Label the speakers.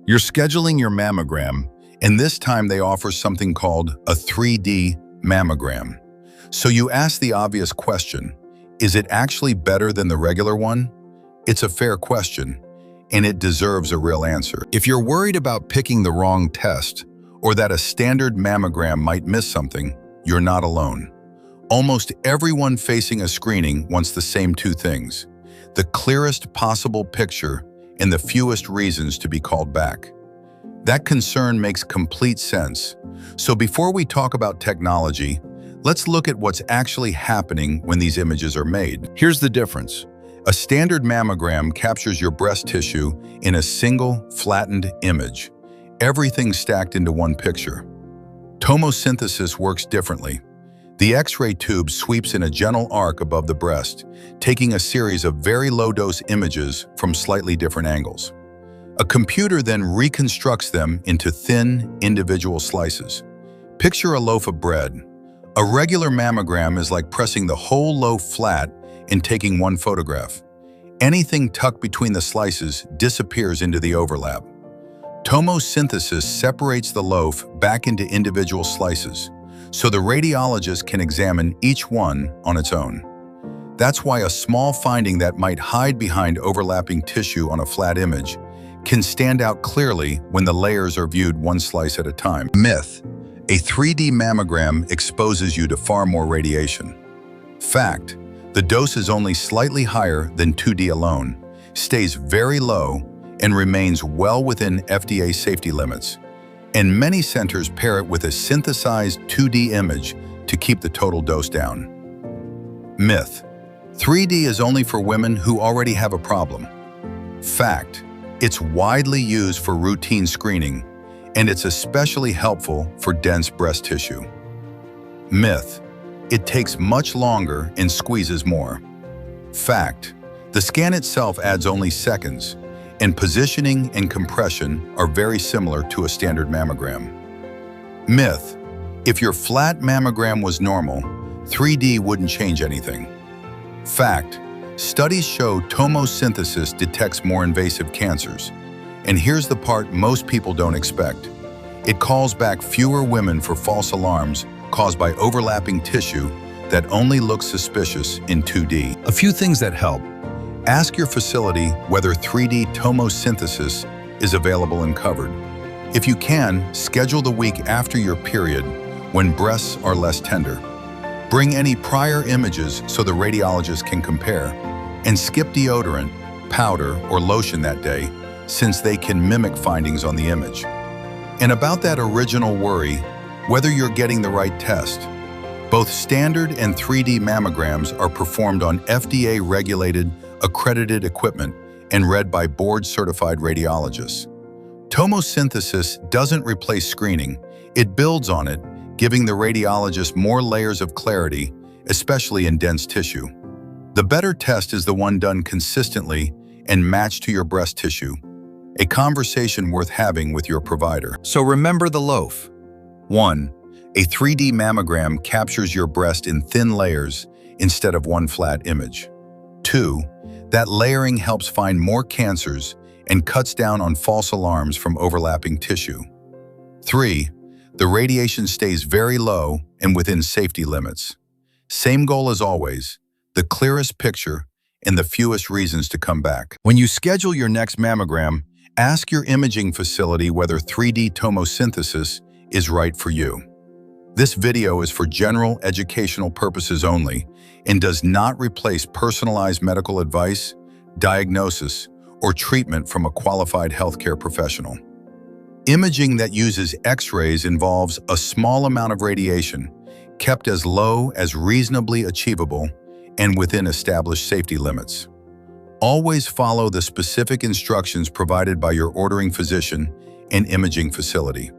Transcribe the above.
Speaker 1: You're scheduling your mammogram, and this time they offer something called a 3D mammogram. So you ask the obvious question, is it actually better than the regular one? It's a fair question, and it deserves a real answer. If you're worried about picking the wrong test, or that a standard mammogram might miss something, you're not alone. Almost everyone facing a screening wants the same two things: the clearest possible picture and the fewest reasons to be called back. That concern makes complete sense. So before we talk about technology, let's look at what's actually happening when these images are made. Here's the difference. A standard mammogram captures your breast tissue in a single, flattened image, everything stacked into one picture. Tomosynthesis works differently. The X-ray tube sweeps in a gentle arc above the breast, taking a series of very low-dose images from slightly different angles. A computer then reconstructs them into thin, individual slices. Picture a loaf of bread. A regular mammogram is like pressing the whole loaf flat and taking one photograph. Anything tucked between the slices disappears into the overlap. Tomosynthesis separates the loaf back into individual slices, so the radiologist can examine each one on its own. That's why a small finding that might hide behind overlapping tissue on a flat image can stand out clearly when the layers are viewed one slice at a time. Myth: a 3D mammogram exposes you to far more radiation. Fact: the dose is only slightly higher than 2D alone, stays very low, and remains well within FDA safety limits. And many centers pair it with a synthesized 2D image to keep the total dose down. Myth: 3D is only for women who already have a problem. Fact: it's widely used for routine screening, and it's especially helpful for dense breast tissue. Myth: it takes much longer and squeezes more. Fact: the scan itself adds only seconds, and positioning and compression are very similar to a standard mammogram. Myth: if your flat mammogram was normal, 3D wouldn't change anything. Fact: studies show tomosynthesis detects more invasive cancers. And here's the part most people don't expect. It calls back fewer women for false alarms caused by overlapping tissue that only looks suspicious in 2D. A few things that help. Ask your facility whether 3D tomosynthesis is available and covered. If you can, schedule the week after your period when breasts are less tender. Bring any prior images so the radiologist can compare, and skip deodorant, powder, or lotion that day since they can mimic findings on the image. And about that original worry, whether you're getting the right test. Both standard and 3D mammograms are performed on FDA-regulated, accredited equipment and read by board-certified radiologists. Tomosynthesis doesn't replace screening, it builds on it, giving the radiologist more layers of clarity, especially in dense tissue. The better test is the one done consistently and matched to your breast tissue, a conversation worth having with your provider. So remember the loaf. 1. A 3D mammogram captures your breast in thin layers instead of one flat image. 2. That layering helps find more cancers and cuts down on false alarms from overlapping tissue. 3. The radiation stays very low and within safety limits. Same goal as always, the clearest picture and the fewest reasons to come back. When you schedule your next mammogram, ask your imaging facility whether 3D tomosynthesis is right for you. This video is for general educational purposes only and does not replace personalized medical advice, diagnosis, or treatment from a qualified healthcare professional. Imaging that uses X-rays involves a small amount of radiation, kept as low as reasonably achievable and within established safety limits. Always follow the specific instructions provided by your ordering physician and imaging facility.